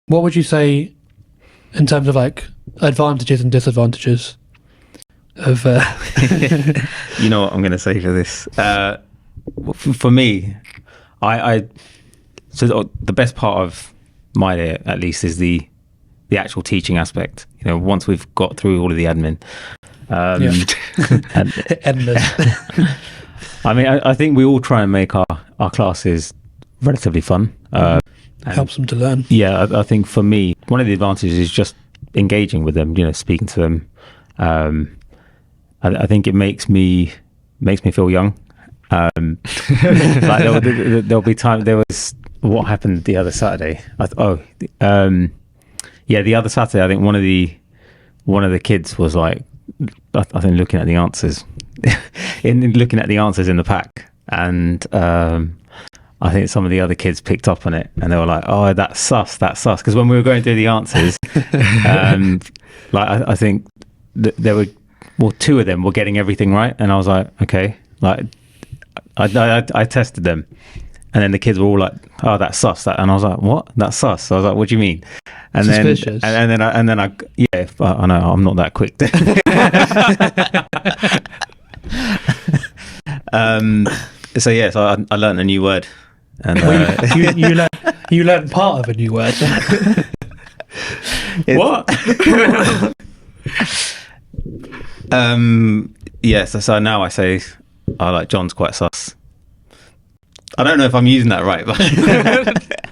what would you say in terms of like advantages and disadvantages of You know what I'm going to say for this? For me, so the best part of my day, at least, is the actual teaching aspect. You know, once we've got through all of the admin. endless? I mean, I think we all try and make our classes relatively fun. Helps them to learn. Yeah, I think for me, one of the advantages is just engaging with them. You know, speaking to them. I think it makes me feel young. Like there'll be time. There was what happened the other Saturday. The other Saturday, I think one of the kids was like, I think looking at the answers, looking at the answers in the pack, and I think some of the other kids picked up on it, and they were like, "Oh, that's sus." Because when we were going through the answers, I think there were, well, two of them were getting everything right, and I was like, okay, like I tested them, and then the kids were all like, "Oh, that's sus." And I was like, "What? That's sus?" So I was like, "What do you mean?" And Suspicious. then I know I'm not that quick. So I learned a new word. And you learned part of a new word. What? So now I say, John's quite sus. I don't know if I'm using that right, but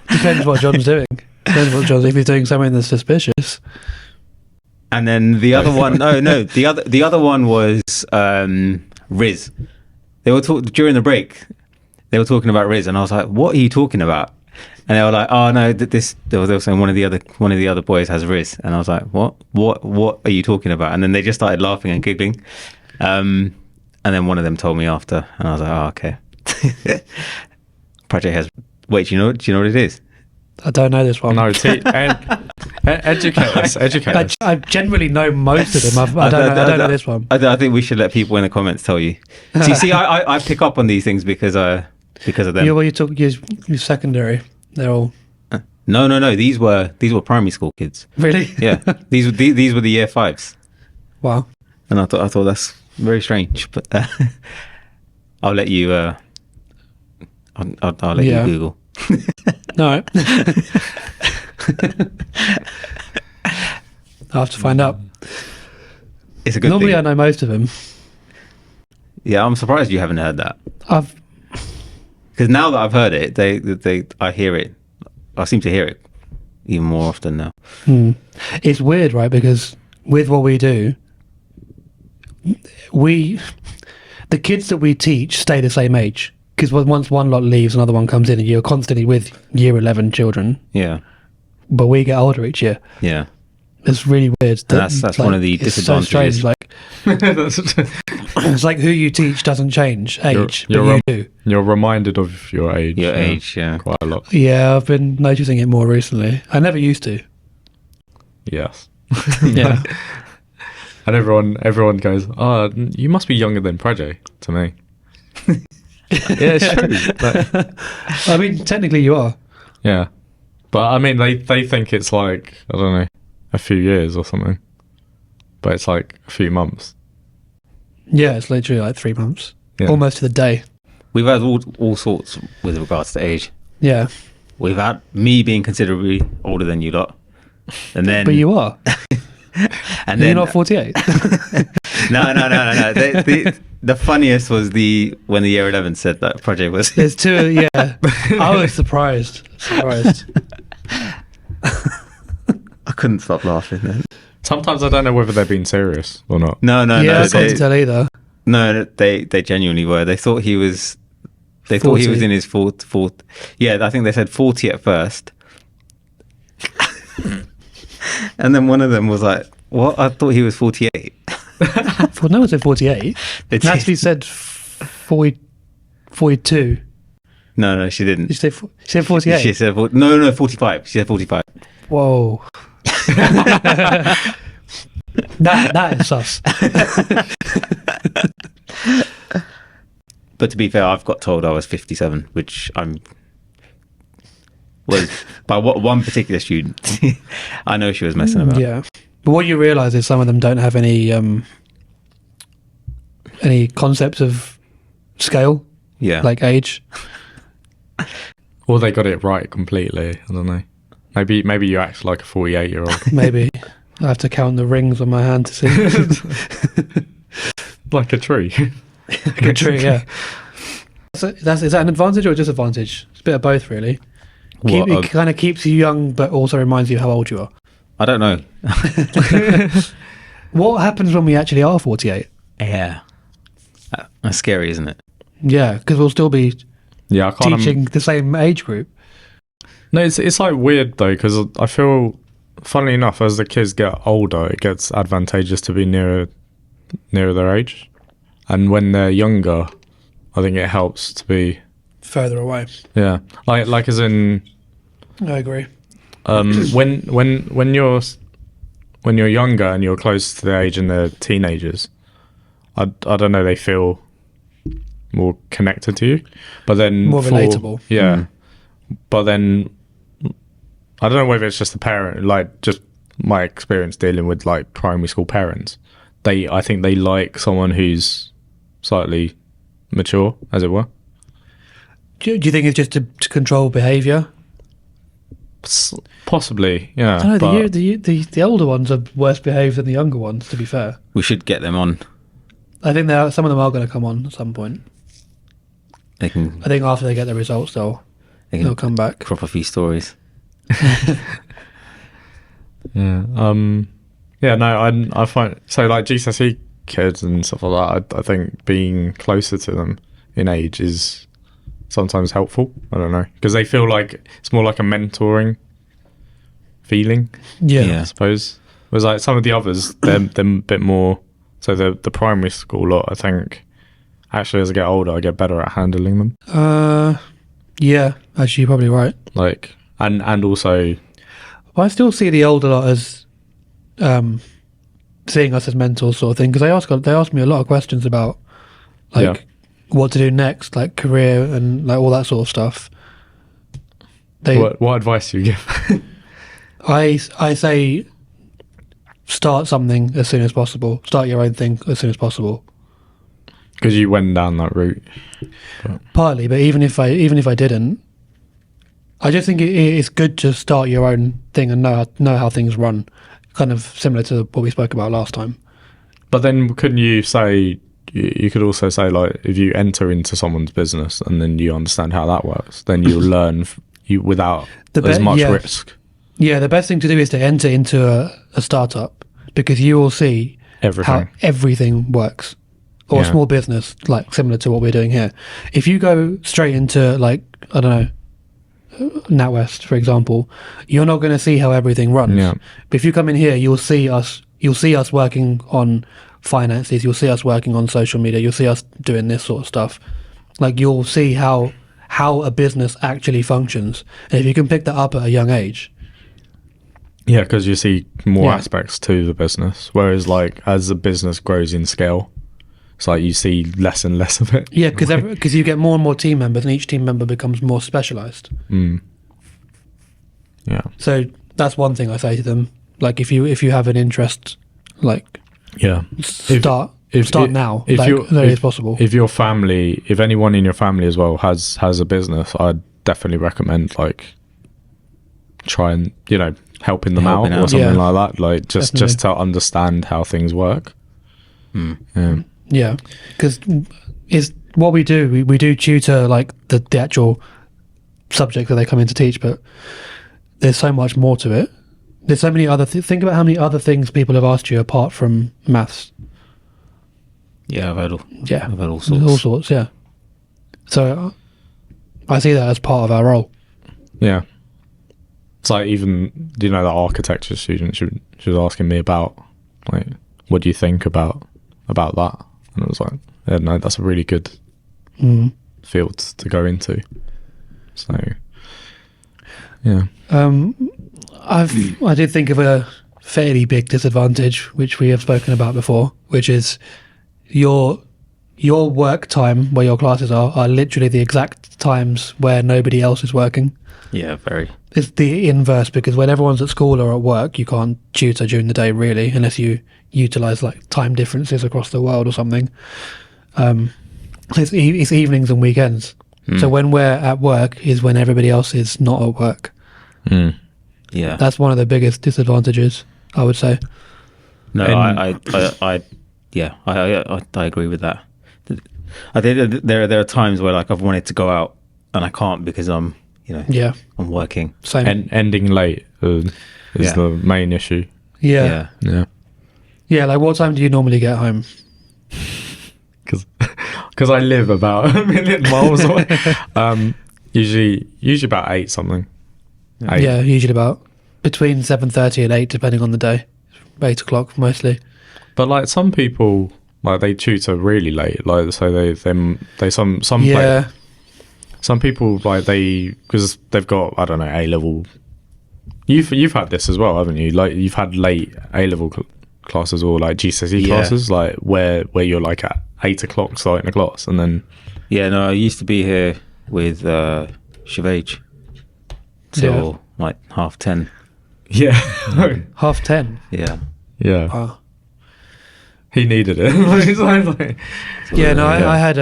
Depends what John's doing. If he's doing something that's suspicious. And then the other one, the other one was Riz. They were during the break. They were talking about Riz, and I was like, "What are you talking about?" And they were like, "Oh no, they were saying one of the other boys has Riz," and I was like, "What are you talking about?" And then they just started laughing and giggling, and then one of them told me after, and I was like, "Oh, okay." Project has. Wait, do you know what it is? I don't know this one. No, educate us. I generally know most of them. I don't know this one. I think we should let people in the comments tell you. See, I pick up on these things because of them. Yeah, well, you're secondary. They're all. No. These were primary school kids. Really? Yeah. These were the year 5s. Wow. And I thought that's very strange, but I'll let you. I'll let you Google. No. I'll have to find out. It's a good Normally thing. I know most of them. Yeah, I'm surprised you haven't heard that. Because now that I've heard it, I hear it. I seem to hear it even more often now. It's weird, right? Because with what we do, the kids that we teach stay the same age. Because once one lot leaves, another one comes in, and you're constantly with year 11 children. Yeah. But we get older each year. Yeah. It's really weird. That's like, one of the disadvantages. So strange, it's like who you teach doesn't change age, but you do. You're reminded of your age. Yeah. Quite a lot. Yeah, I've been noticing it more recently. I never used to. Yes. Yeah. And everyone goes, "Oh, you must be younger than Prajay," to me. Yeah, it's true. But, I mean, technically you are. yeah. But I mean, they think it's like, I don't know, a few years or something. But it's like a few months. Yeah, it's literally like 3 months. Yeah. Almost to the day. We've had all sorts with regards to age. Yeah. We've had me being considerably older than you lot. And then, But you are. and You're then, not 48. No. The funniest was when the year 11 said that project was. There's two, yeah. I was surprised. I couldn't stop laughing then. Sometimes I don't know whether they're being serious or not. No. Yeah, I couldn't tell either. No, they genuinely were. They thought he was. They 40. thought he was in his fourth. Yeah, I think they said 40 at first. And then one of them was like, "What? I thought he was 48." Well, no one said 48. They did. Natalie said 42. No, she didn't. Did she say 48? She said 45. She said 45. Whoa. that is sus. But to be fair, I've got told I was 57, which was by one particular student. I know she was messing about. Yeah, but what you realise is some of them don't have any concepts of scale, Yeah. like age. Or they got it right completely. I don't know. Maybe you act like a 48-year-old. Maybe I have to count the rings on my hand to see. Like a tree. Like a tree, yeah. So is that an advantage or a disadvantage? It's a bit of both, really. It kind of keeps you young, but also reminds you how old you are. I don't know. What happens when we actually are 48? Yeah. That's scary, isn't it? Yeah, because we'll still be Yeah, I can't. teaching the same age group. No, it's like weird though, because I feel, funnily enough, as the kids get older, it gets advantageous to be nearer their age, and when they're younger, I think it helps to be Further away. yeah, like as in I agree. when you're younger and you're close to the age and they're teenagers, I don't know, they feel more connected to you, but then More relatable. Yeah, but then I don't know whether it's just the parent, like just my experience dealing with like primary school parents. I think they like someone who's slightly mature, as it were. Do you think it's just to control behaviour? Possibly, yeah. I don't know, but- the older ones are worse behaved than the younger ones, to be fair. We should get them on. I think some of them are going to come on at some point. They can I think after they get the results, they'll come back. crop a few stories. Yeah. Yeah. No, I find so like GCSE kids and stuff like that. I think being closer to them in age is sometimes helpful. I don't know, because they feel like it's more like a mentoring feeling. Yeah. I suppose. Whereas like some of the others, they're a bit more. So the primary school lot, I think, actually as I get older, I get better at handling them. Yeah, actually, you're probably right. Like and also. But I still see the older lot as seeing us as mentors, sort of thing. Because they ask me a lot of questions about like what to do next, like career and like all that sort of stuff. What advice do you give? I say start something as soon as possible. Start your own thing as soon as possible. Because you went down that route. Partly, but even if I didn't, I just think it's good to start your own thing and know how things run. Kind of similar to what we spoke about last time. But then couldn't you say, you could also say like, if you enter into someone's business and then you understand how that works, then you'll learn without as much risk. Yeah, the best thing to do is to enter into a startup, because you will see how everything works. Or a small business, like similar to what we're doing here. If you go straight into like, I don't know, NatWest, for example, you're not going to see how everything runs. Yeah. But if you come in here, you'll see us working on finances, you'll see us working on social media, you'll see us doing this sort of stuff. Like you'll see how a business actually functions. And if you can pick that up at a young age. Yeah, because you see more aspects to the business. Whereas like as the business grows in scale, it's like you see less and less of it. Yeah, because you get more and more team members, and each team member becomes more specialised. Yeah. So that's one thing I say to them. Like if you have an interest, like start now. If like, you as possible. If your family, if anyone in your family as well has a business, I'd definitely recommend like try and helping them out or something like that. Like just to understand how things work. Yeah, because it's what we do. We do tutor like the actual subject that they come in to teach, but there's so much more to it. There's so many other think about how many other things people have asked you apart from maths. Yeah, I've heard all sorts. All sorts, yeah. So I see that as part of our role. Yeah. It's like even, the architecture student, she was asking me about, like, what do you think about that? And I was like, yeah, no, that's a really good field to go into. So, yeah. I did think of a fairly big disadvantage, which we have spoken about before, which is your work time where your classes are literally the exact times where nobody else is working. Yeah, very. It's the inverse, because when everyone's at school or at work, you can't tutor during the day really, unless you utilize like time differences across the world or something. It's evenings and weekends. So when we're at work is when everybody else is not at work. Yeah, that's one of the biggest disadvantages, I would say. No, I agree with that. I think there are times where like I've wanted to go out and I can't because I'm I'm working. Same. And ending late is the main issue. Yeah. Like, what time do you normally get home? Because I live about 1 million miles away. Usually about 8 something. 8. Yeah, usually about between 7:30 and 8, depending on the day. 8 o'clock mostly. But like some people, like they tutor really late. Like so they some some people like because they've got, I don't know, A level. You've had this as well, haven't you? Like you've had late A level classes or like GCSE classes, like where you're like at 8 o'clock starting a class, and then I used to be here with Shavage till like 10:30. Yeah. 10:30. Yeah. Oh. He needed it. I had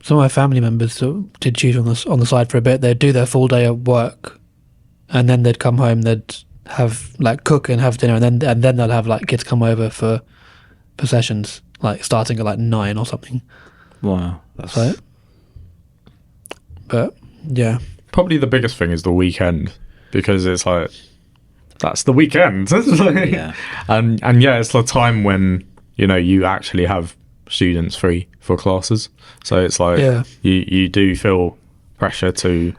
some of my family members did tutor on the side for a bit. They'd do their full day at work, and then they'd come home. They'd have like cook and have dinner, and then they'll have like kids come over for sessions, like starting at like 9 or something. Wow, that's right. But yeah, probably the biggest thing is the weekend, because it's like that's the weekend. And it's the time when you actually have students free for classes, so it's like you do feel pressure to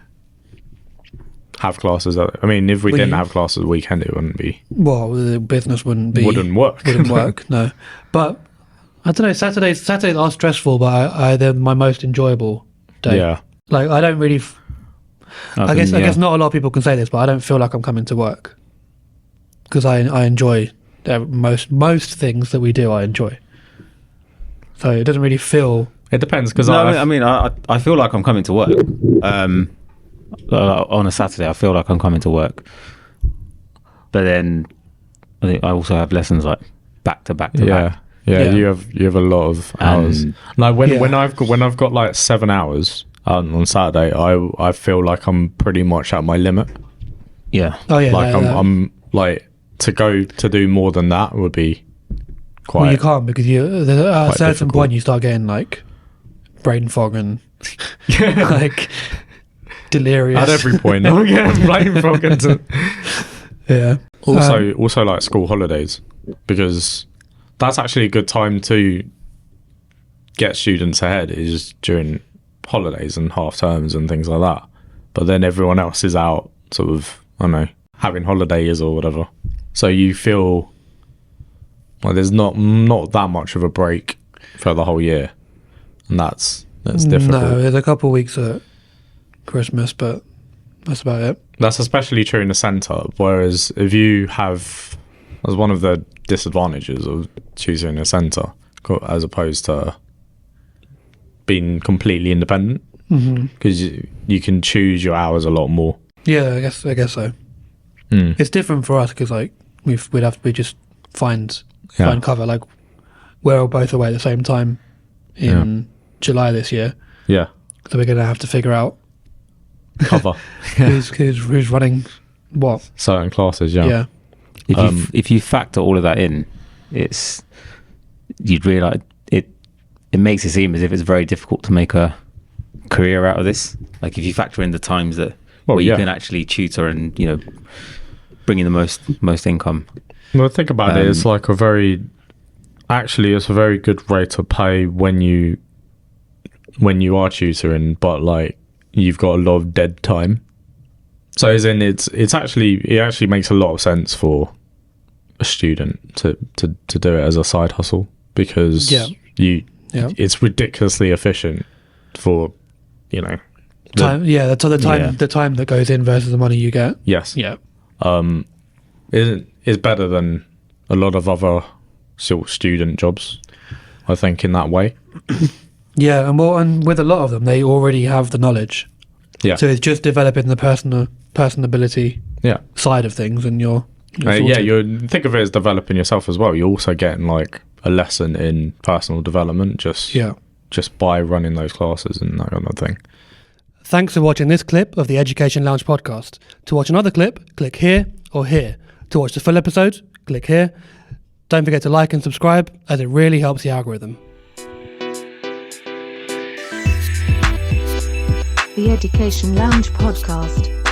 have classes. I mean, if we didn't have classes the weekend, it wouldn't be, the business wouldn't work. No, but I don't know, Saturdays are stressful, but they're my most enjoyable day. Like I don't really I guess not a lot of people can say this, but I don't feel like I'm coming to work, because I enjoy most things that we do. I enjoy, so it doesn't really feel. It depends, because I feel like I'm coming to work. On a Saturday, I feel like I'm coming to work, but then I think I also have lessons like back to back to back. Yeah, you have a lot of hours. Like when I've got like 7 hours on Saturday, I feel like I'm pretty much at my limit. Yeah. Oh yeah. Like I'm like, to go to do more than that would be quite. Well, you can't, because at a certain difficult point you start getting like brain fog and like delirious. At every point, I'm getting brain fog into. Yeah. Also like school holidays, because that's actually a good time to get students ahead, is during holidays and half terms and things like that. But then everyone else is out sort of, I don't know, having holidays or whatever. So you feel like there's not that much of a break for the whole year. And that's difficult. No, there's a couple of weeks at Christmas, but that's about it. That's especially true in the centre, whereas if you have, as one of the disadvantages of choosing a centre as opposed to being completely independent, because you can choose your hours a lot more. Yeah, I guess so. It's different for us, because like we just find cover. Like we're all both away at the same time in July this year. Yeah. So we're gonna have to figure out cover who's running what certain classes. Yeah. If you factor all of that in, you'd realise it makes it seem as if it's very difficult to make a career out of this. Like if you factor in the times that you can actually tutor and bring in the most income. Well, think about it. It's like it's a very good rate to pay when you are tutoring, but like you've got a lot of dead time. So as in it actually makes a lot of sense for a student to do it as a side hustle, because it's ridiculously efficient for time. The time that goes in versus the money you get. Yes. Yeah. Is better than a lot of other sort of student jobs, I think, in that way. Yeah, and with a lot of them, they already have the knowledge. Yeah. So it's just developing the personability side of things, and you're you think of it as developing yourself as well. You're also getting like a lesson in personal development just by running those classes and that kind of thing. Thanks for watching this clip of the Education Lounge podcast. To watch another clip, click here or here. To watch the full episode, click here. Don't forget to like and subscribe, as it really helps the algorithm. The Education Lounge podcast.